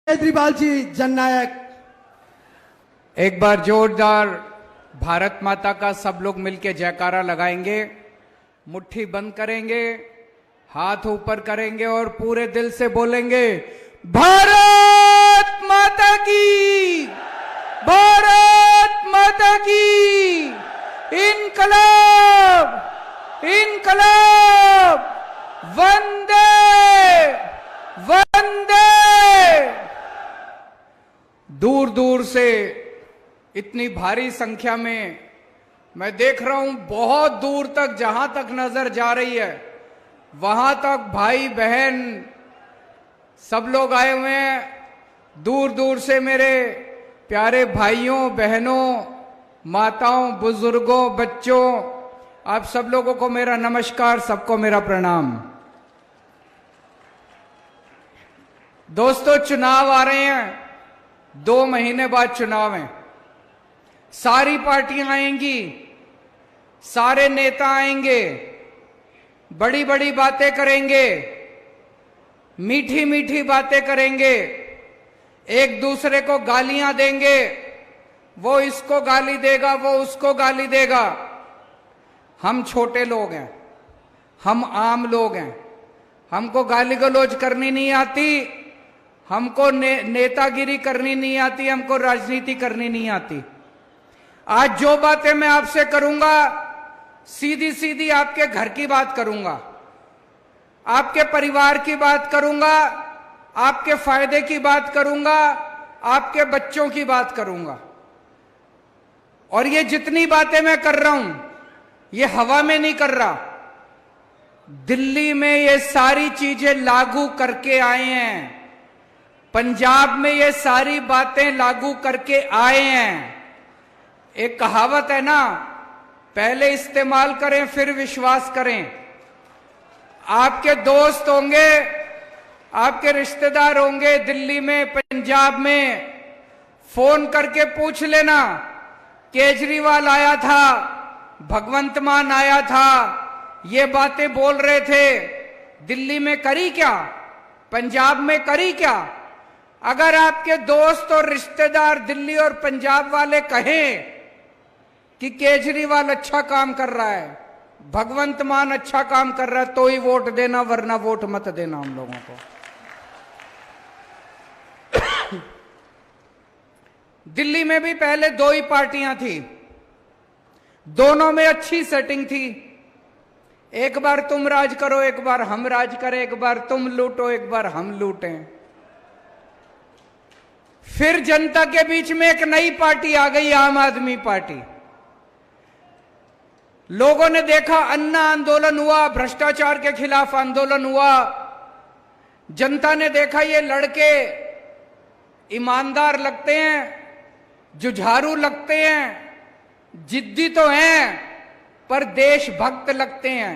केजरीवाल जी जननायक। एक बार जोरदार भारत माता का सब लोग मिलकर जयकारा लगाएंगे, मुट्ठी बंद करेंगे, हाथ ऊपर करेंगे और पूरे दिल से बोलेंगे भारत माता की, भारत माता की, इनकलाब, इनकलाब, वंदे वंदे। दूर दूर से इतनी भारी संख्या में मैं देख रहा हूं, बहुत दूर तक, जहां तक नजर जा रही है वहां तक भाई बहन सब लोग आए हुए हैं। दूर दूर से मेरे प्यारे भाइयों बहनों, माताओं, बुजुर्गों, बच्चों, आप सब लोगों को मेरा नमस्कार, सबको मेरा प्रणाम। दोस्तों, चुनाव आ रहे हैं, 2 महीने बाद चुनाव है। सारी पार्टियां आएंगी, सारे नेता आएंगे, बड़ी बड़ी बातें करेंगे, मीठी मीठी बातें करेंगे, एक दूसरे को गालियां देंगे, वो इसको गाली देगा, वो उसको गाली देगा। हम छोटे लोग हैं, हम आम लोग हैं, हमको गाली गलौज करनी नहीं आती, हमको नेतागिरी करनी नहीं आती, हमको राजनीति करनी नहीं आती। आज जो बातें मैं आपसे करूंगा, सीधी सीधी आपके घर की बात करूंगा, आपके परिवार की बात करूंगा, आपके फायदे की बात करूंगा, आपके बच्चों की बात करूंगा। और ये जितनी बातें मैं कर रहा हूं, ये हवा में नहीं कर रहा, दिल्ली में ये सारी चीजें लागू करके आए हैं, पंजाब में ये सारी बातें लागू करके आए हैं। एक कहावत है ना, पहले इस्तेमाल करें फिर विश्वास करें। आपके दोस्त होंगे, आपके रिश्तेदार होंगे दिल्ली में, पंजाब में, फोन करके पूछ लेना, केजरीवाल आया था, भगवंत मान आया था, ये बातें बोल रहे थे, दिल्ली में करी क्या, पंजाब में करी क्या? अगर आपके दोस्त और रिश्तेदार दिल्ली और पंजाब वाले कहें कि केजरीवाल अच्छा काम कर रहा है, भगवंत मान अच्छा काम कर रहा है, तो ही वोट देना, वरना वोट मत देना हम लोगों को। दिल्ली में भी पहले 2 ही पार्टियां थी, दोनों में अच्छी सेटिंग थी। एक बार तुम राज करो, एक बार हम राज करें, एक बार तुम लूटो, एक बार हम लूटें। फिर जनता के बीच में एक नई पार्टी आ गई, आम आदमी पार्टी। लोगों ने देखा, अन्ना आंदोलन हुआ, भ्रष्टाचार के खिलाफ आंदोलन हुआ, जनता ने देखा ये लड़के ईमानदार लगते हैं, जुझारू लगते हैं, जिद्दी तो हैं पर देशभक्त लगते हैं,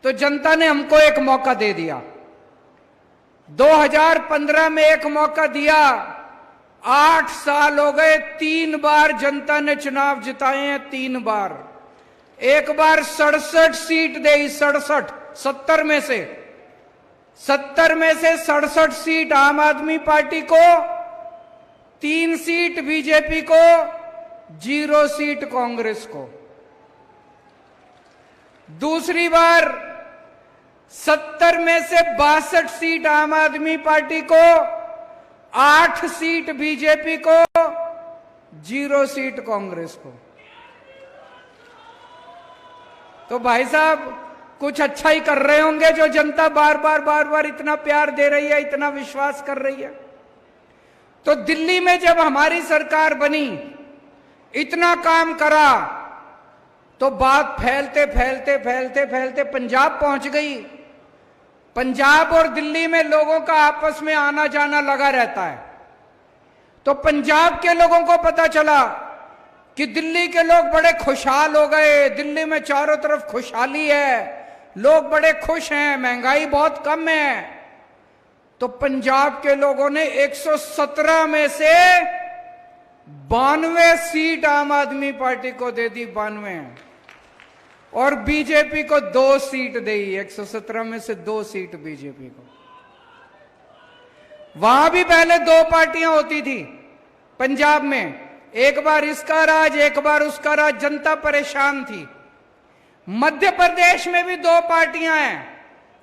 तो जनता ने हमको एक मौका दे दिया। 2015 में एक मौका दिया, 8 साल हो गए, 3 बार जनता ने चुनाव जिताए हैं, 3 बार। एक बार 67 सीट दी, 67, 70 में से 67 सीट आम आदमी पार्टी को, 3 सीट बीजेपी को, 0 सीट कांग्रेस को। दूसरी बार 70 में से 62 सीट आम आदमी पार्टी को, 8 सीट बीजेपी को, 0 सीट कांग्रेस को। तो भाई साहब कुछ अच्छा ही कर रहे होंगे, जो जनता बार बार इतना प्यार दे रही है, इतना विश्वास कर रही है। तो दिल्ली में जब हमारी सरकार बनी, इतना काम करा, तो बात फैलते फैलते फैलते फैलते पंजाब पहुंच गई। पंजाब और दिल्ली में लोगों का आपस में आना जाना लगा रहता है। तो पंजाब के लोगों को पता चला कि दिल्ली के लोग बड़े खुशहाल हो गए, दिल्ली में चारों तरफ खुशहाली है, लोग बड़े खुश हैं, महंगाई बहुत कम है। तो पंजाब के लोगों ने 117 में से 92 सीट आम आदमी पार्टी को दे दी, 92, और बीजेपी को 2 सीट दी, 117 में से 2 सीट बीजेपी को। वहां भी पहले दो पार्टियां होती थी पंजाब में, एक बार इसका राज एक बार उसका राज, जनता परेशान थी। मध्य प्रदेश में भी दो पार्टियां हैं,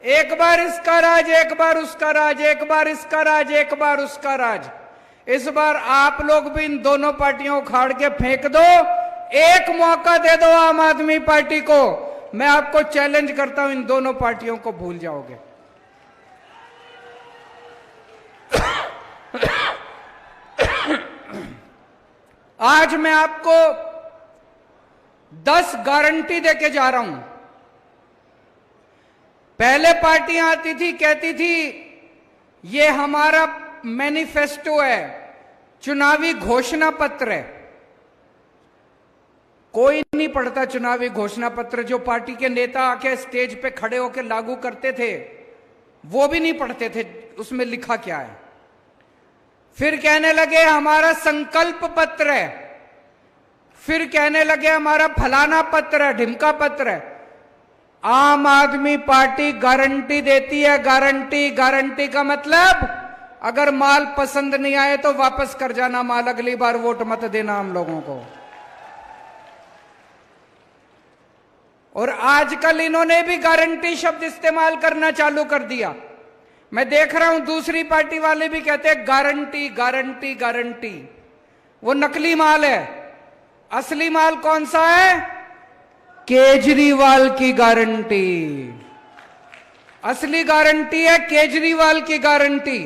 एक बार इसका राज एक बार उसका राज, एक बार इसका राज एक बार उसका राज। इस बार आप लोग भी इन दोनों पार्टियों को उखाड़ के फेंक दो, एक मौका दे दो आम आदमी पार्टी को। मैं आपको चैलेंज करता हूं, इन दोनों पार्टियों को भूल जाओगे। आज मैं आपको 10 गारंटी देके जा रहा हूं। पहले पार्टियां आती थी, कहती थी ये हमारा मैनिफेस्टो है, चुनावी घोषणा पत्र है। कोई नहीं पढ़ता चुनावी घोषणा पत्र। जो पार्टी के नेता आके स्टेज पे खड़े होकर लागू करते थे वो भी नहीं पढ़ते थे उसमें लिखा क्या है। फिर कहने लगे हमारा संकल्प पत्र है, फिर कहने लगे हमारा फलाना पत्र है, ढिमका पत्र है। आम आदमी पार्टी गारंटी देती है, गारंटी। गारंटी का मतलब अगर माल पसंद नहीं आए तो वापस कर जाना माल, अगली बार वोट मत देना हम लोगों को। और आजकल इन्होंने भी गारंटी शब्द इस्तेमाल करना चालू कर दिया। मैं देख रहा हूं दूसरी पार्टी वाले भी कहते हैं गारंटी गारंटी गारंटी। वो नकली माल है, असली माल कौन सा है? केजरीवाल की गारंटी। असली गारंटी है केजरीवाल की गारंटी।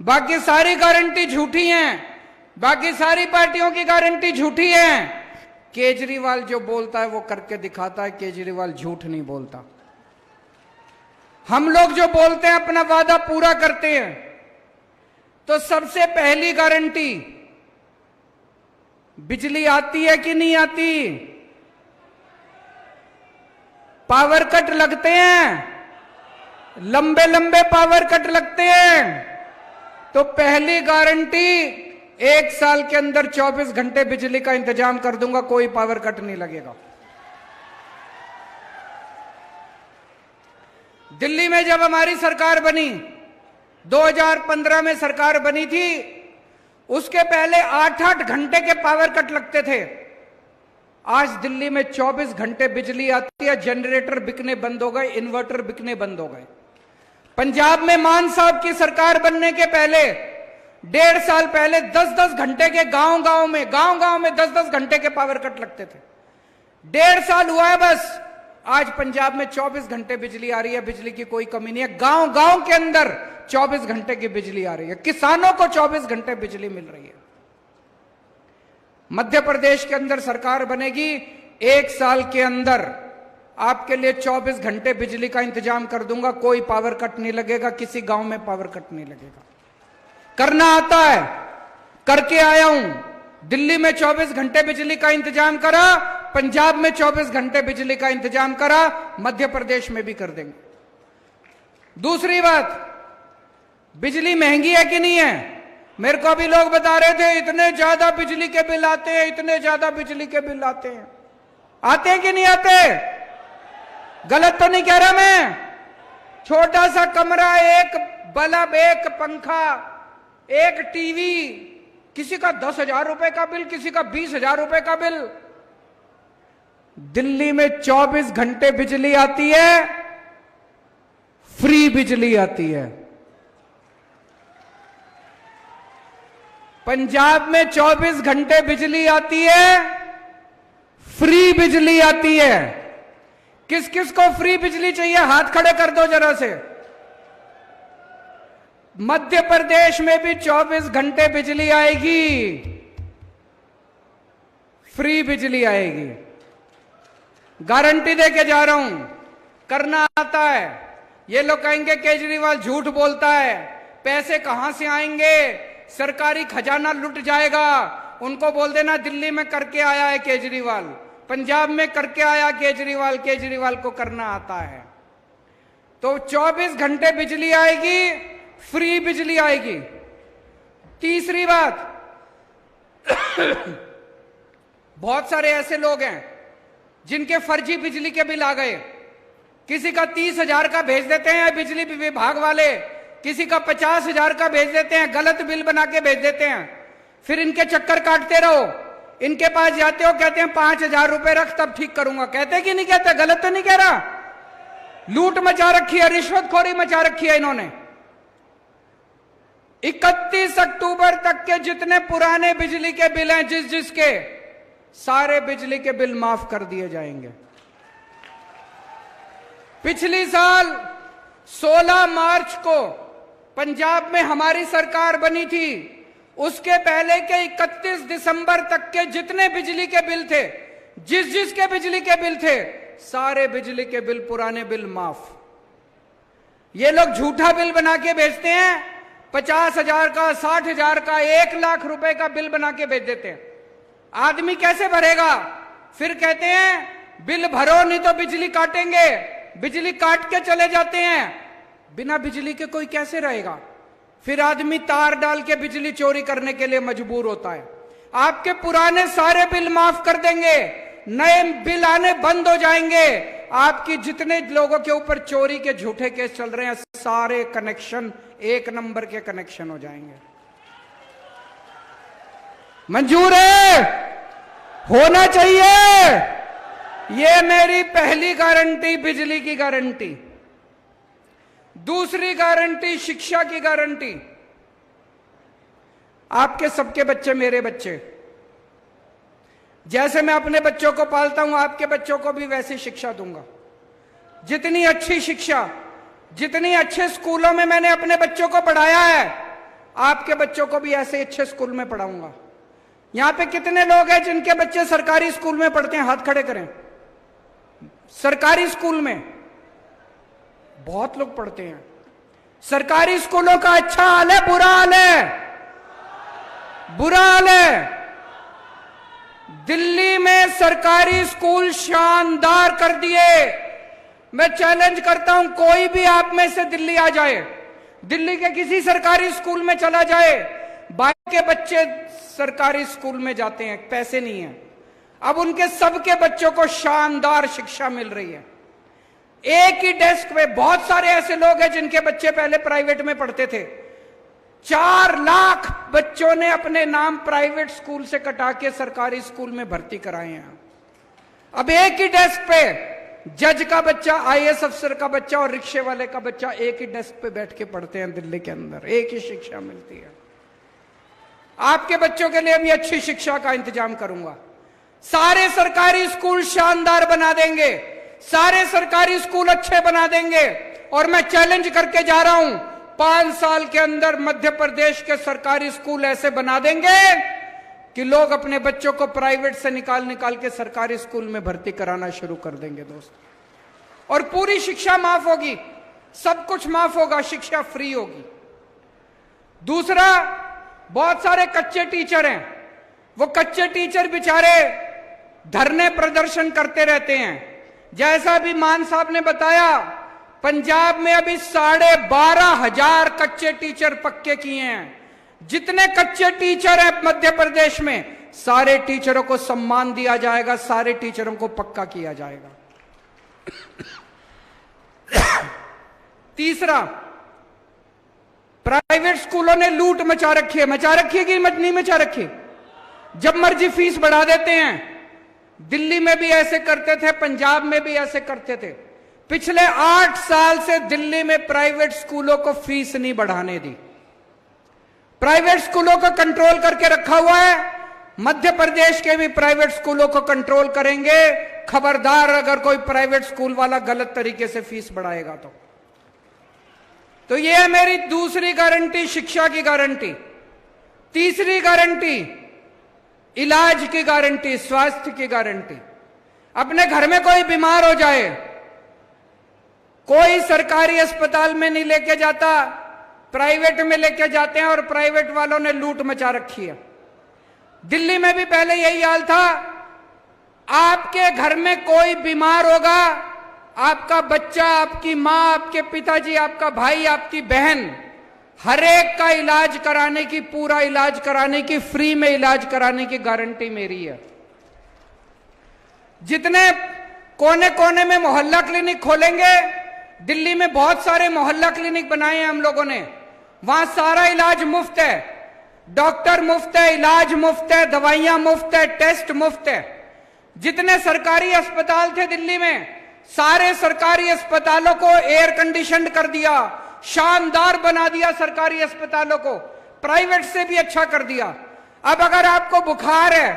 बाकी सारी गारंटी झूठी हैं, बाकी सारी पार्टियों की गारंटी झूठी है। केजरीवाल जो बोलता है वो करके दिखाता है, केजरीवाल झूठ नहीं बोलता। हम लोग जो बोलते हैं अपना वादा पूरा करते हैं। तो सबसे पहली गारंटी, बिजली आती है कि नहीं आती? पावर कट लगते हैं, लंबे लंबे पावर कट लगते हैं। तो पहली गारंटी, 1 साल के अंदर 24 घंटे बिजली का इंतजाम कर दूंगा, कोई पावर कट नहीं लगेगा। दिल्ली में जब हमारी सरकार बनी, 2015 में सरकार बनी थी, उसके पहले 8-8 घंटे के पावर कट लगते थे। आज दिल्ली में 24 घंटे बिजली आती है। जनरेटर बिकने बंद हो गए, इन्वर्टर बिकने बंद हो गए। पंजाब में मान साहब की सरकार बनने के पहले 1.5 साल पहले 10-10 घंटे के गांव गांव में 10-10 घंटे के पावर कट लगते थे। 1.5 साल हुआ है बस, आज पंजाब में 24 घंटे बिजली आ रही है। बिजली की कोई कमी नहीं है। गांव गांव के अंदर 24 घंटे की बिजली आ रही है। किसानों को 24 घंटे बिजली मिल रही है। मध्य प्रदेश के अंदर सरकार बनेगी, 1 साल के अंदर आपके लिए 24 घंटे बिजली का इंतजाम कर दूंगा, कोई पावर कट नहीं लगेगा, किसी गांव में पावर कट नहीं लगेगा। करना आता है, करके आया हूं। दिल्ली में 24 घंटे बिजली का इंतजाम करा, पंजाब में 24 घंटे बिजली का इंतजाम करा, मध्य प्रदेश में भी कर देंगे। दूसरी बात, बिजली महंगी है कि नहीं है? मेरे को अभी लोग बता रहे थे इतने ज्यादा बिजली के बिल आते हैं, इतने ज्यादा बिजली के बिल आते हैं। आते हैं कि नहीं आते? गलत तो नहीं कह रहा मैं? छोटा सा कमरा, एक बल्ब, एक पंखा, एक टीवी, किसी का 10,000 रुपए का बिल, किसी का 20,000 रुपए का बिल। दिल्ली में 24 घंटे बिजली आती है, फ्री बिजली आती है। पंजाब में 24 घंटे बिजली आती है, फ्री बिजली आती है। किस किस को फ्री बिजली चाहिए? हाथ खड़े कर दो जरा से। मध्य प्रदेश में भी 24 घंटे बिजली आएगी, फ्री बिजली आएगी। गारंटी देके जा रहा हूं, करना आता है। ये लोग कहेंगे केजरीवाल झूठ बोलता है, पैसे कहां से आएंगे, सरकारी खजाना लुट जाएगा। उनको बोल देना दिल्ली में करके आया है केजरीवाल, पंजाब में करके आया केजरीवाल, केजरीवाल को करना आता है। तो 24 घंटे बिजली आएगी, फ्री बिजली आएगी। तीसरी बात, बहुत सारे ऐसे लोग हैं जिनके फर्जी बिजली के बिल आ गए। किसी का 30,000 का भेज देते हैं बिजली विभाग वाले, किसी का 50,000 का भेज देते हैं, गलत बिल बना के भेज देते हैं, फिर इनके चक्कर काटते रहो। इनके पास जाते हो, कहते हैं 5,000 रुपए रख तब ठीक करूंगा। कहते कि नहीं कहते? गलत तो नहीं कह रहा? लूट मचा रखी है, रिश्वतखोरी मचा रखी है इन्होंने। 31 अक्टूबर तक के जितने पुराने बिजली के बिल हैं, जिसके सारे बिजली के बिल माफ कर दिए जाएंगे। पिछली साल 16 मार्च को पंजाब में हमारी सरकार बनी थी, उसके पहले के 31 दिसंबर तक के जितने बिजली के बिल थे, जिसके बिजली के बिल थे, सारे बिजली के बिल, पुराने बिल माफ। ये लोग झूठा बिल बना के भेजते हैं, 50,000 का, 60,000 का, 1 लाख रुपए का बिल बना के भेज देते हैं। आदमी कैसे भरेगा? फिर कहते हैं बिल भरो नहीं तो बिजली काटेंगे। बिजली काट के चले जाते हैं, बिना बिजली के कोई कैसे रहेगा? फिर आदमी तार डाल के बिजली चोरी करने के लिए मजबूर होता है। आपके पुराने सारे बिल माफ कर देंगे, नए बिल आने बंद हो जाएंगे। आपकी जितने लोगों के ऊपर चोरी के झूठे केस चल रहे हैं, सारे कनेक्शन 1 नंबर के कनेक्शन हो जाएंगे। मंजूर है? होना चाहिए। ये मेरी पहली गारंटी, बिजली की गारंटी। दूसरी गारंटी, शिक्षा की गारंटी। आपके सबके बच्चे मेरे बच्चे, जैसे मैं अपने बच्चों को पालता हूं, आपके बच्चों को भी वैसी शिक्षा दूंगा। जितनी अच्छी शिक्षा, जितनी अच्छे स्कूलों में मैंने अपने बच्चों को पढ़ाया है, आपके बच्चों को भी ऐसे अच्छे स्कूल में पढ़ाऊंगा। यहां पे कितने लोग हैं जिनके बच्चे सरकारी स्कूल में पढ़ते हैं? हाथ खड़े करें। सरकारी स्कूल में बहुत लोग पढ़ते हैं। सरकारी स्कूलों का अच्छा हाल है, बुरा हाल है? बुरा हाल है। दिल्ली में सरकारी स्कूल शानदार कर दिए। मैं चैलेंज करता हूं, कोई भी आप में से दिल्ली आ जाए, दिल्ली के किसी सरकारी स्कूल में चला जाए, बाकी के बच्चे सरकारी स्कूल में जाते हैं, पैसे नहीं है। अब उनके सबके बच्चों को शानदार शिक्षा मिल रही है। एक ही डेस्क पे बहुत सारे ऐसे लोग हैं जिनके बच्चे पहले प्राइवेट में पढ़ते थे। 4 लाख बच्चों ने अपने नाम प्राइवेट स्कूल से कटा के सरकारी स्कूल में भर्ती कराए हैं। अब एक ही डेस्क पे जज का बच्चा, IAS अफसर का बच्चा और रिक्शे वाले का बच्चा एक ही डेस्क पे बैठ के पढ़ते हैं दिल्ली के अंदर। एक ही शिक्षा मिलती है। आपके बच्चों के लिए भी अच्छी शिक्षा का इंतजाम करूंगा। सारे सरकारी स्कूल शानदार बना देंगे, सारे सरकारी स्कूल अच्छे बना देंगे। और मैं चैलेंज करके जा रहा हूं, 5 साल के अंदर मध्य प्रदेश के सरकारी स्कूल ऐसे बना देंगे कि लोग अपने बच्चों को प्राइवेट से निकाल के सरकारी स्कूल में भर्ती कराना शुरू कर देंगे दोस्त। और पूरी शिक्षा माफ होगी, सब कुछ माफ होगा, शिक्षा फ्री होगी। दूसरा, बहुत सारे कच्चे टीचर हैं, वो कच्चे टीचर बेचारे धरने प्रदर्शन करते रहते हैं। जैसा भी मान साहब ने बताया, पंजाब में अभी 12,500 कच्चे टीचर पक्के किए हैं। जितने कच्चे टीचर हैं मध्य प्रदेश में, सारे टीचरों को सम्मान दिया जाएगा, सारे टीचरों को पक्का किया जाएगा। तीसरा, प्राइवेट स्कूलों ने लूट मचा रखी है। मचा रखी है कि नहीं मचा रखी? जब मर्जी फीस बढ़ा देते हैं। दिल्ली में भी ऐसे करते थे, पंजाब में भी ऐसे करते थे। पिछले 8 साल से दिल्ली में प्राइवेट स्कूलों को फीस नहीं बढ़ाने दी। प्राइवेट स्कूलों को कंट्रोल करके रखा हुआ है। मध्य प्रदेश के भी प्राइवेट स्कूलों को कंट्रोल करेंगे। खबरदार अगर कोई प्राइवेट स्कूल वाला गलत तरीके से फीस बढ़ाएगा तो यह है मेरी दूसरी गारंटी, शिक्षा की गारंटी। तीसरी गारंटी, इलाज की गारंटी, स्वास्थ्य की गारंटी। अपने घर में कोई बीमार हो जाए, कोई सरकारी अस्पताल में नहीं लेके जाता, प्राइवेट में लेके जाते हैं। और प्राइवेट वालों ने लूट मचा रखी है। दिल्ली में भी पहले यही हाल था। आपके घर में कोई बीमार होगा, आपका बच्चा, आपकी मां, आपके पिताजी, आपका भाई, आपकी बहन, हर एक का इलाज कराने की, पूरा इलाज कराने की, फ्री में इलाज कराने की गारंटी मेरी है। जितने कोने कोने में मोहल्ला क्लिनिक खोलेंगे, दिल्ली में बहुत सारे मोहल्ला क्लिनिक बनाए हैं हम लोगों ने, वहां सारा इलाज मुफ्त है, डॉक्टर मुफ्त है, इलाज मुफ्त है, दवाइयां मुफ्त है, टेस्ट मुफ्त है। जितने सरकारी अस्पताल थे दिल्ली में, सारे सरकारी अस्पतालों को एयर कंडीशन कर दिया, शानदार बना दिया सरकारी अस्पतालों को, प्राइवेट से भी अच्छा कर दिया। अब अगर आपको बुखार है,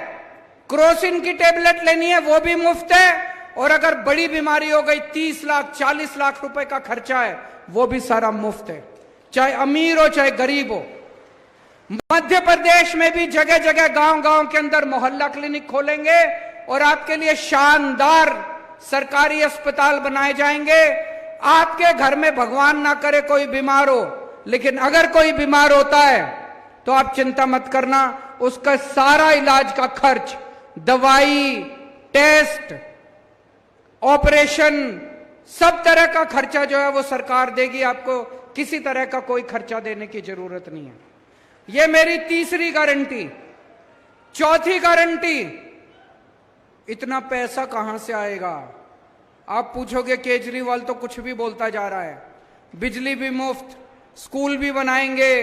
क्रोसिन की टेबलेट लेनी है, वो भी मुफ्त है, और अगर बड़ी बीमारी हो गई 30 लाख 40 लाख रुपए का खर्चा है, वो भी सारा मुफ्त है, चाहे अमीर हो चाहे गरीब हो। मध्य प्रदेश में भी जगह जगह गांव गांव के अंदर मोहल्ला क्लिनिक खोलेंगे और आपके लिए शानदार सरकारी अस्पताल बनाए जाएंगे। आपके घर में भगवान ना करे कोई बीमार हो, लेकिन अगर कोई बीमार होता है तो आप चिंता मत करना, उसका सारा इलाज का खर्च, दवाई, टेस्ट, ऑपरेशन, सब तरह का खर्चा जो है वो सरकार देगी। आपको किसी तरह का कोई खर्चा देने की जरूरत नहीं है। ये मेरी तीसरी गारंटी। चौथी गारंटी, इतना पैसा कहां से आएगा? आप पूछोगे केजरीवाल तो कुछ भी बोलता जा रहा है, बिजली भी मुफ्त, स्कूल भी बनाएंगे,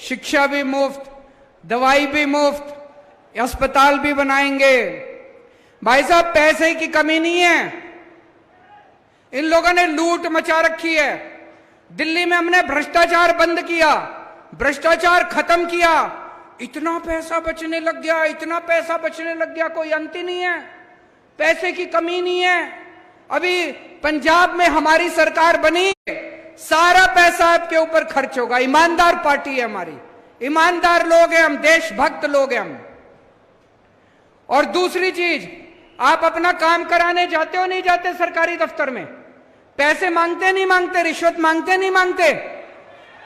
शिक्षा भी मुफ्त, दवाई भी मुफ्त, अस्पताल भी बनाएंगे। भाई साहब, पैसे की कमी नहीं है। इन लोगों ने लूट मचा रखी है। दिल्ली में हमने भ्रष्टाचार बंद किया, भ्रष्टाचार खत्म किया, इतना पैसा बचने लग गया, इतना पैसा बचने लग गया, कोई अंत ही नहीं है। पैसे की कमी नहीं है। अभी पंजाब में हमारी सरकार बनी, सारा पैसा आपके ऊपर खर्च होगा। ईमानदार पार्टी है हमारी, ईमानदार लोग हैं हम, देशभक्त लोग हैं हम। और दूसरी चीज, आप अपना काम कराने जाते हो नहीं जाते सरकारी दफ्तर में, पैसे मांगते नहीं मांगते, रिश्वत मांगते नहीं मांगते,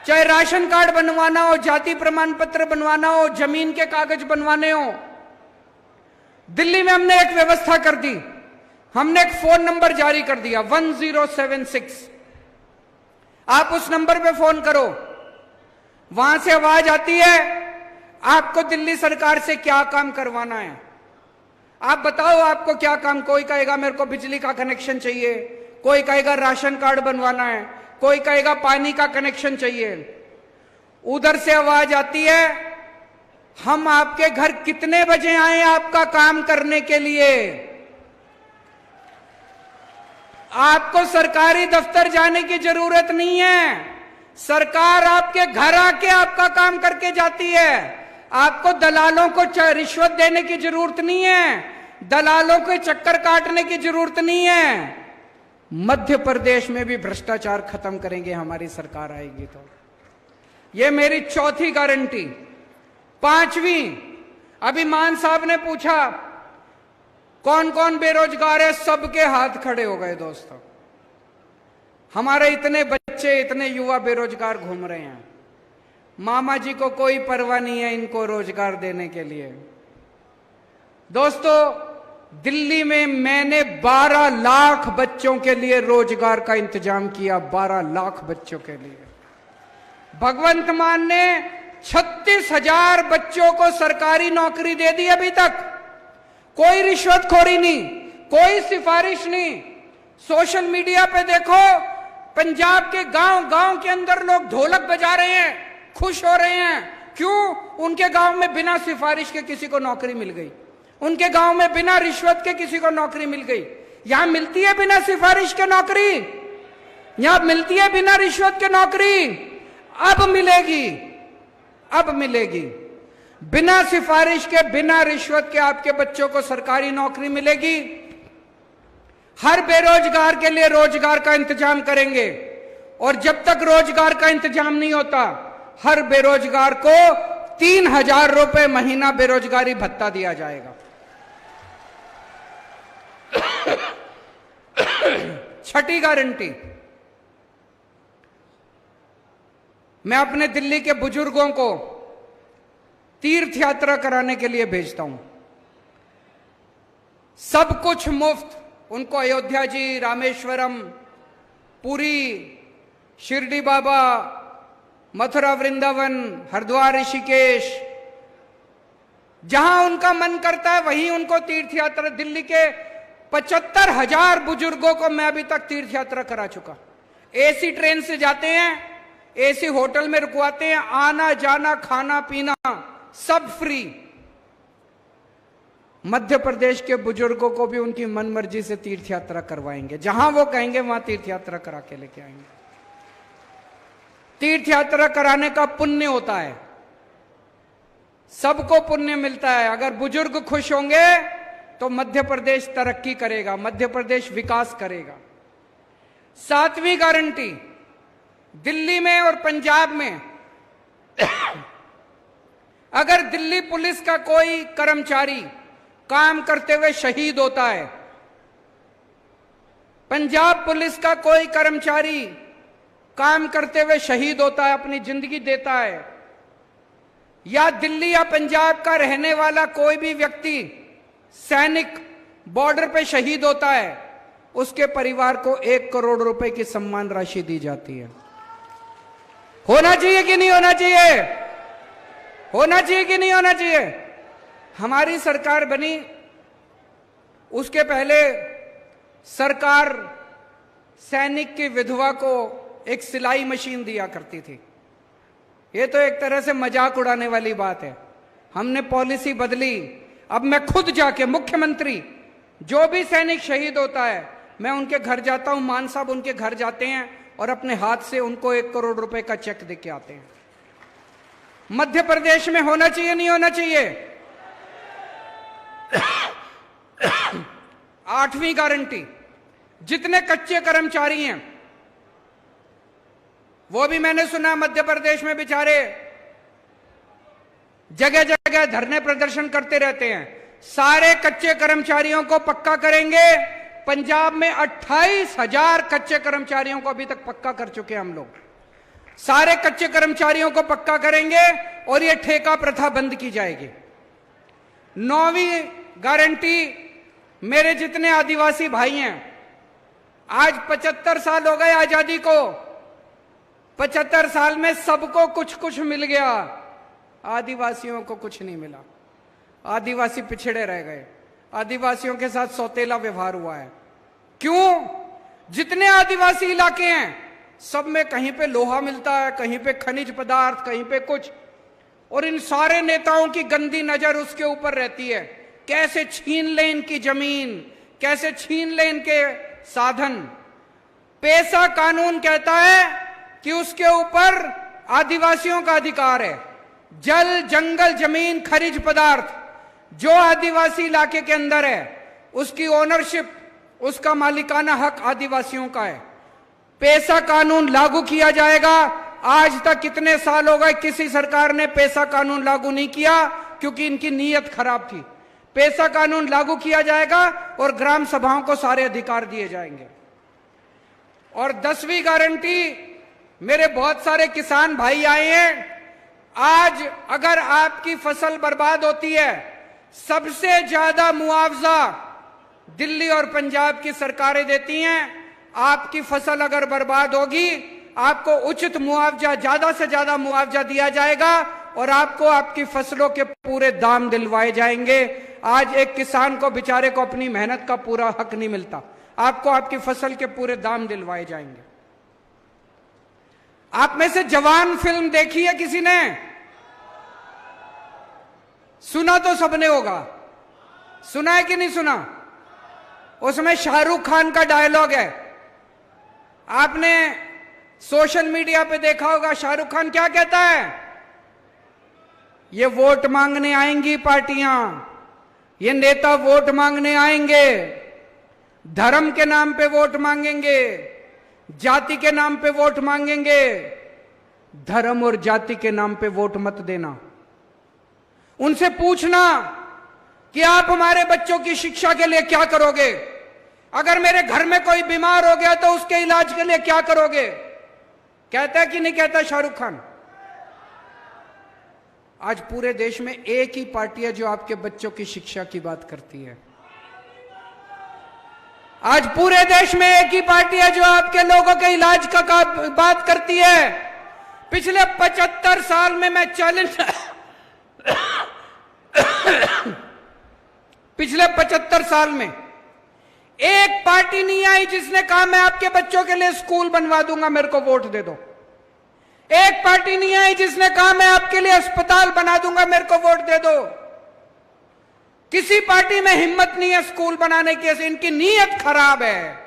चाहे राशन कार्ड बनवाना हो, जाति प्रमाण पत्र बनवाना हो, जमीन के कागज बनवाने हो। दिल्ली में हमने एक व्यवस्था कर दी, हमने एक फोन नंबर जारी कर दिया 1076। आप उस नंबर पे फोन करो, वहां से आवाज आती है आपको दिल्ली सरकार से क्या काम करवाना है, आप बताओ आपको क्या काम। कोई कहेगा मेरे को बिजली का कनेक्शन चाहिए, कोई कहेगा राशन कार्ड बनवाना है, कोई कहेगा पानी का कनेक्शन चाहिए। उधर से आवाज आती है हम आपके घर कितने बजे आए आपका काम करने के लिए। आपको सरकारी दफ्तर जाने की जरूरत नहीं है, सरकार आपके घर आके आपका काम करके जाती है। आपको दलालों को रिश्वत देने की जरूरत नहीं है, दलालों के चक्कर काटने की जरूरत नहीं है। मध्य प्रदेश में भी भ्रष्टाचार खत्म करेंगे हमारी सरकार आएगी तो। यह मेरी चौथी गारंटी। पांचवी, अभी मान साहब ने पूछा कौन कौन बेरोजगार है, सबके हाथ खड़े हो गए दोस्तों। हमारे इतने बच्चे, इतने युवा बेरोजगार घूम रहे हैं, मामा जी को कोई परवाह नहीं है इनको रोजगार देने के लिए। दोस्तों, दिल्ली में मैंने 12 लाख बच्चों के लिए रोजगार का इंतजाम किया, 12 लाख बच्चों के लिए। भगवंत मान ने 36,000 बच्चों को सरकारी नौकरी दे दी अभी तक। कोई रिश्वतखोरी नहीं, कोई सिफारिश नहीं। सोशल मीडिया पे देखो, पंजाब के गांव गांव के अंदर लोग ढोलक बजा रहे हैं, खुश हो रहे हैं। क्यों? उनके गांव में बिना सिफारिश के किसी को नौकरी मिल गई, उनके गांव में बिना रिश्वत के किसी को नौकरी मिल गई। यहां मिलती है बिना सिफारिश के नौकरी, यहां मिलती है बिना रिश्वत के नौकरी। अब मिलेगी, अब मिलेगी। बिना सिफारिश के, बिना रिश्वत के आपके बच्चों को सरकारी नौकरी मिलेगी। हर बेरोजगार के लिए रोजगार का इंतजाम करेंगे, और जब तक रोजगार का इंतजाम नहीं होता, हर बेरोजगार को 3,000 रुपए महीना बेरोजगारी भत्ता दिया जाएगा। छठी गारंटी, मैं अपने दिल्ली के बुजुर्गों को तीर्थ यात्रा कराने के लिए भेजता हूं, सब कुछ मुफ्त। उनको अयोध्या जी, रामेश्वरम, पुरी, शिरडी बाबा, मथुरा वृंदावन, हरिद्वार, ऋषिकेश, जहां उनका मन करता है वहीं उनको तीर्थ यात्रा। दिल्ली के 75,000 बुजुर्गों को मैं अभी तक तीर्थ यात्रा करा चुका। एसी ट्रेन से जाते हैं, एसी होटल में रुकवाते हैं, आना जाना खाना पीना सब फ्री। मध्य प्रदेश के बुजुर्गों को भी उनकी मनमर्जी से तीर्थ यात्रा करवाएंगे, जहां वो कहेंगे वहां तीर्थ यात्रा करा के लेके आएंगे। तीर्थ यात्रा कराने का पुण्य होता है, सबको पुण्य मिलता है। अगर बुजुर्ग खुश होंगे तो मध्य प्रदेश तरक्की करेगा, मध्य प्रदेश विकास करेगा। 7वीं गारंटी, दिल्ली में और पंजाब में अगर दिल्ली पुलिस का कोई कर्मचारी काम करते हुए शहीद होता है, पंजाब पुलिस का कोई कर्मचारी काम करते हुए शहीद होता है, अपनी जिंदगी देता है, या दिल्ली या पंजाब का रहने वाला कोई भी व्यक्ति सैनिक बॉर्डर पे शहीद होता है, उसके परिवार को 1 करोड़ रुपए की सम्मान राशि दी जाती है। होना चाहिए कि नहीं होना चाहिए? होना चाहिए कि नहीं होना चाहिए? हमारी सरकार बनी, उसके पहले सरकार सैनिक की विधवा को एक सिलाई मशीन दिया करती थी। ये तो एक तरह से मजाक उड़ाने वाली बात है। हमने पॉलिसी बदली, अब मैं खुद जाके मुख्यमंत्री, जो भी सैनिक शहीद होता है मैं उनके घर जाता हूं, मान साहब उनके घर जाते हैं और अपने हाथ से उनको 1 करोड़ रुपए का चेक देके आते हैं। मध्य प्रदेश में होना चाहिए नहीं होना चाहिए? 8वीं गारंटी, जितने कच्चे कर्मचारी हैं, वो भी मैंने सुना मध्य प्रदेश में बेचारे जगह जगह धरने प्रदर्शन करते रहते हैं। सारे कच्चे कर्मचारियों को पक्का करेंगे। पंजाब में 28,000 कच्चे कर्मचारियों को अभी तक पक्का कर चुके हैं हम लोग। सारे कच्चे कर्मचारियों को पक्का करेंगे और ये ठेका प्रथा बंद की जाएगी। 9वीं गारंटी, मेरे जितने आदिवासी भाई हैं, आज 75 साल हो गए आजादी को, 75 साल में सबको कुछ कुछ मिल गया, आदिवासियों को कुछ नहीं मिला। आदिवासी पिछड़े रह गए, आदिवासियों के साथ सौतेला व्यवहार हुआ है। क्यों? जितने आदिवासी इलाके हैं सब में कहीं पे लोहा मिलता है, कहीं पे खनिज पदार्थ, कहीं पे कुछ, और इन सारे नेताओं की गंदी नजर उसके ऊपर रहती है। कैसे छीन ले इनकी जमीन, कैसे छीन ले इनके साधन। पेसा कानून कहता है कि उसके ऊपर आदिवासियों का अधिकार है। जल, जंगल, जमीन, खनिज पदार्थ जो आदिवासी इलाके के अंदर है, उसकी ओनरशिप, उसका मालिकाना हक आदिवासियों का है। पेसा कानून लागू किया जाएगा। आज तक कितने साल हो गए किसी सरकार ने पेसा कानून लागू नहीं किया, क्योंकि इनकी नीयत खराब थी। पेसा कानून लागू किया जाएगा और ग्राम सभाओं को सारे अधिकार दिए जाएंगे। और 10वीं गारंटी, मेरे बहुत सारे किसान भाई आए हैं, आज अगर आपकी फसल बर्बाद होती है, सबसे ज्यादा मुआवजा दिल्ली और पंजाब की सरकारें देती हैं। आपकी फसल अगर बर्बाद होगी, आपको उचित मुआवजा, ज्यादा से ज्यादा मुआवजा दिया जाएगा और आपको आपकी फसलों के पूरे दाम दिलवाए जाएंगे। आज एक किसान को, बेचारे को, अपनी मेहनत का पूरा हक नहीं मिलता। आपको आपकी फसल के पूरे दाम दिलवाए जाएंगे। आप में से जवान फिल्म देखी है किसी ने? सुना तो सबने होगा, सुना है कि नहीं सुना? उसमें शाहरुख खान का डायलॉग है, आपने सोशल मीडिया पे देखा होगा। शाहरुख खान क्या कहता है? ये वोट मांगने आएंगी पार्टियां, ये नेता वोट मांगने आएंगे, धर्म के नाम पे वोट मांगेंगे, जाति के नाम पे वोट मांगेंगे। धर्म और जाति के नाम पे वोट मत देना। उनसे पूछना कि आप हमारे बच्चों की शिक्षा के लिए क्या करोगे? अगर मेरे घर में कोई बीमार हो गया तो उसके इलाज के लिए क्या करोगे? कहता है कि नहीं कहता शाहरुख खान? आज पूरे देश में एक ही पार्टी है जो आपके बच्चों की शिक्षा की बात करती है। आज पूरे देश में एक ही पार्टी है जो आपके लोगों के इलाज का बात करती है। पिछले 75 साल में मैं चैलेंज पिछले 75 साल में एक पार्टी नहीं आई जिसने कहा मैं आपके बच्चों के लिए स्कूल बनवा दूंगा, मेरे को वोट दे दो। एक पार्टी नहीं आई जिसने कहा मैं आपके लिए अस्पताल बना दूंगा, मेरे को वोट दे दो। किसी पार्टी में हिम्मत नहीं है स्कूल बनाने की, इनकी नीयत खराब है।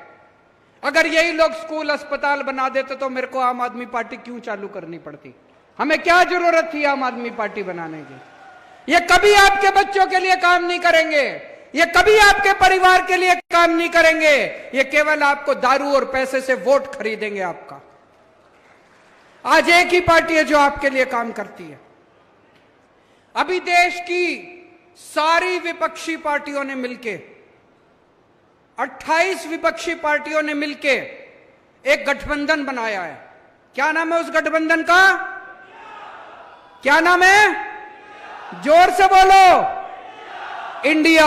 अगर यही लोग स्कूल अस्पताल बना देते तो मेरे को आम आदमी पार्टी क्यों चालू करनी पड़ती? हमें क्या जरूरत थी आम आदमी पार्टी बनाने की? ये कभी आपके बच्चों के लिए काम नहीं करेंगे, ये कभी आपके परिवार के लिए काम नहीं करेंगे, ये केवल आपको दारू और पैसे से वोट खरीदेंगे आपका। आज एक ही पार्टी है जो आपके लिए काम करती है। अभी देश की सारी विपक्षी पार्टियों ने मिलके, 28 विपक्षी पार्टियों ने मिलके एक गठबंधन बनाया है। क्या नाम है उस गठबंधन का? क्या नाम है? जोर से बोलो। India.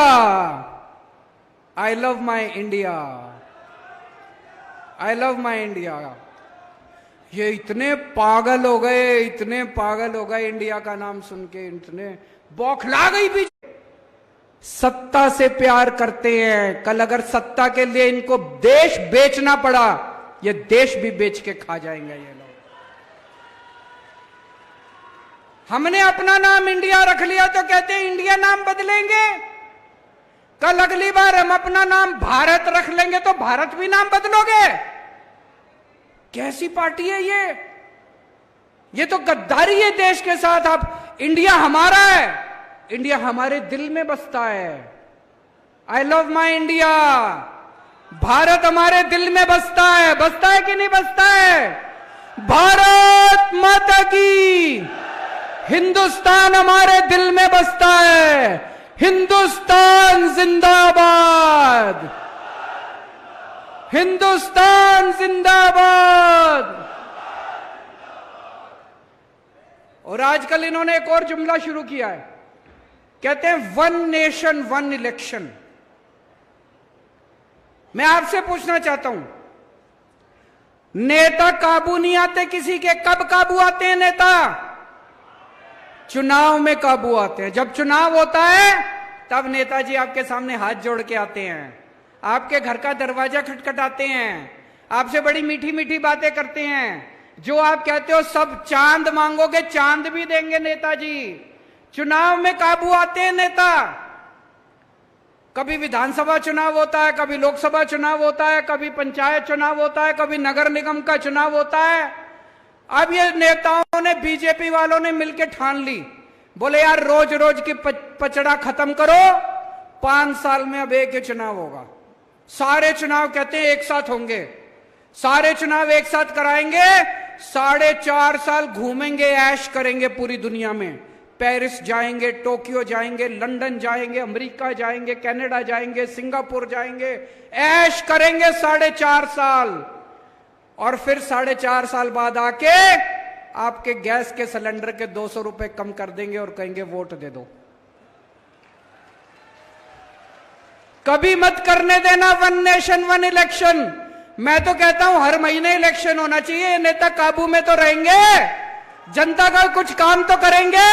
I love my India, I love my India. ये इतने पागल हो गए, इतने पागल हो गए इंडिया का नाम सुन के, इतने बौखला गई भी। सत्ता से प्यार करते हैं, कल अगर सत्ता के लिए इनको देश बेचना पड़ा, ये देश भी बेच के खा जाएंगे ये लोग। हमने अपना नाम इंडिया रख लिया तो कहते हैं इंडिया नाम बदलेंगे। कल अगली बार हम अपना नाम भारत रख लेंगे तो भारत भी नाम बदलोगे? कैसी पार्टी है ये? ये तो गद्दारी है देश के साथ। आप, इंडिया हमारा है, इंडिया हमारे दिल में बसता है। I love my India. Bharat हमारे दिल में बसता है। बसता है कि नहीं बसता है? भारत माता की। हिंदुस्तान हमारे दिल में बसता है। हिंदुस्तान जिंदाबाद, हिंदुस्तान जिंदाबाद। और आजकल इन्होंने एक और जुमला शुरू किया है, कहते हैं वन नेशन वन इलेक्शन। मैं आपसे पूछना चाहता हूं, नेता काबू नहीं आते किसी के। कब काबू आते हैं नेता? चुनाव में काबू आते हैं। जब चुनाव होता है तब नेताजी आपके सामने हाथ जोड़ के आते हैं, आपके घर का दरवाजा खटखटाते हैं, आपसे बड़ी मीठी मीठी बातें करते हैं। जो आप कहते हो सब चांद मांगोगे, चांद भी देंगे नेताजी। चुनाव में काबू आते हैं नेता। कभी विधानसभा चुनाव होता है, कभी लोकसभा चुनाव होता है, कभी पंचायत चुनाव होता है, कभी नगर निगम का चुनाव होता है। अब ये नेताओं ने, बीजेपी वालों ने मिलकर ठान ली, बोले यार रोज रोज की पचड़ा खत्म करो, 5 साल में अब एक ही चुनाव होगा। सारे चुनाव कहते हैं एक साथ होंगे, सारे चुनाव एक साथ कराएंगे, 4.5 साल घूमेंगे, ऐश करेंगे पूरी दुनिया में। पेरिस जाएंगे, टोक्यो जाएंगे, लंदन जाएंगे, अमेरिका जाएंगे, कनाडा जाएंगे, सिंगापुर जाएंगे, ऐश करेंगे 4.5 साल। और फिर 4.5 साल बाद आके आपके गैस के सिलेंडर के 200 रुपए कम कर देंगे और कहेंगे वोट दे दो। कभी मत करने देना वन नेशन वन इलेक्शन। मैं तो कहता हूं हर महीने इलेक्शन होना चाहिए। नेता काबू में तो रहेंगे, जनता का कुछ काम तो करेंगे।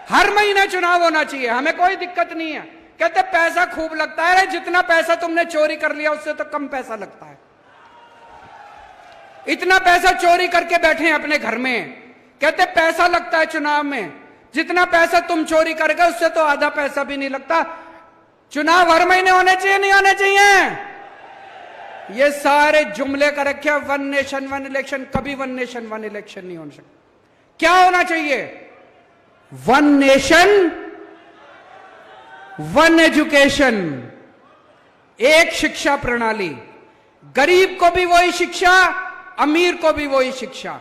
हर महीने चुनाव होना चाहिए, हमें कोई दिक्कत नहीं है। कहते पैसा खूब लगता है, जितना पैसा तुमने चोरी कर लिया उससे तो कम पैसा लगता है। इतना पैसा चोरी करके बैठे हैं अपने घर में, कहते पैसा लगता है चुनाव में। जितना पैसा तुम चोरी कर गए उससे तो आधा पैसा भी नहीं लगता। चुनाव हर महीने होने चाहिए, नहीं होने चाहिए? ये सारे जुमले कर रखे वन नेशन वन इलेक्शन। कभी वन नेशन वन इलेक्शन नहीं हो सकता। क्या होना चाहिए? वन नेशन वन एजुकेशन, एक शिक्षा प्रणाली। गरीब को भी वही शिक्षा, अमीर को भी वही शिक्षा।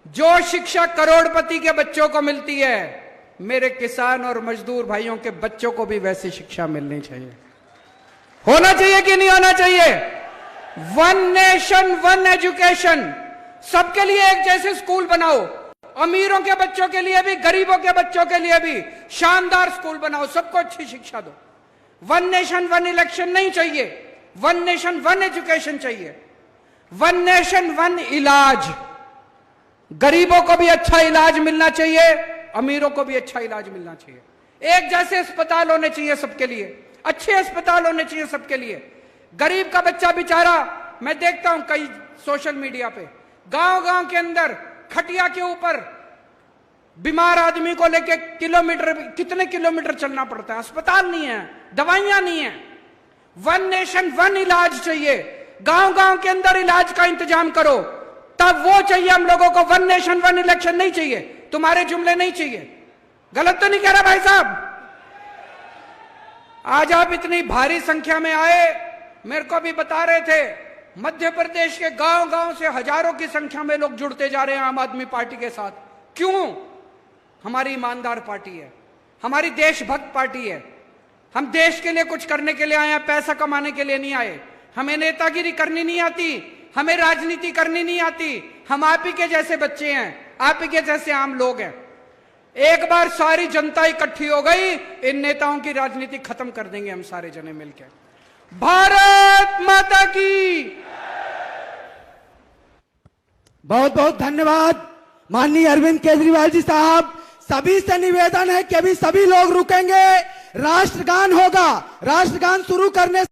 जो शिक्षा करोड़पति के बच्चों को मिलती है, मेरे किसान और मजदूर भाइयों के बच्चों को भी वैसी शिक्षा मिलनी चाहिए। होना चाहिए कि नहीं होना चाहिए? One nation one education. सबके लिए एक जैसे स्कूल बनाओ, अमीरों के बच्चों के लिए भी, गरीबों के बच्चों के लिए भी शानदार स्कूल बनाओ, सबको अच्छी शिक्षा दो। वन नेशन वन इलेक्शन नहीं चाहिए, वन नेशन वन एजुकेशन चाहिए। वन नेशन वन इलाज। गरीबों को भी अच्छा इलाज मिलना चाहिए, अमीरों को भी अच्छा इलाज मिलना चाहिए। एक जैसे अस्पताल होने चाहिए सबके लिए, अच्छे अस्पताल होने चाहिए सबके लिए। गरीब का बच्चा बेचारा, मैं देखता हूं कई सोशल मीडिया पे, गांव-गांव के अंदर खटिया के ऊपर बीमार आदमी को लेके कितने किलोमीटर चलना पड़ता है। अस्पताल नहीं है, दवाइयां नहीं है। वन नेशन वन इलाज चाहिए। गांव-गांव के अंदर इलाज का इंतजाम करो, तब वो चाहिए हम लोगों को। वन नेशन वन इलेक्शन नहीं चाहिए, तुम्हारे जुमले नहीं चाहिए। गलत तो नहीं कह रहा भाई साहब? आज आप इतनी भारी संख्या में आए, मेरे को भी बता रहे थे मध्य प्रदेश के गांव-गांव से हजारों की संख्या में लोग जुड़ते जा रहे हैं आम आदमी पार्टी के साथ। क्यों? हमारी ईमानदार पार्टी है, हमारी देशभक्त पार्टी है। हम देश के लिए कुछ करने के लिए आए हैं, पैसा कमाने के लिए नहीं आए। हमें नेतागिरी करनी नहीं आती, हमें राजनीति करनी नहीं आती। हम आप ही के जैसे बच्चे हैं, आप ही के जैसे आम लोग हैं। एक बार सारी जनता इकट्ठी हो गई, इन नेताओं की राजनीति खत्म कर देंगे हम सारे जने मिलकर। भारत माता की। बहुत बहुत धन्यवाद माननीय अरविंद केजरीवाल जी साहब। सभी से निवेदन है कि अभी सभी लोग रुकेंगे, राष्ट्रगान होगा। राष्ट्रगान शुरू करने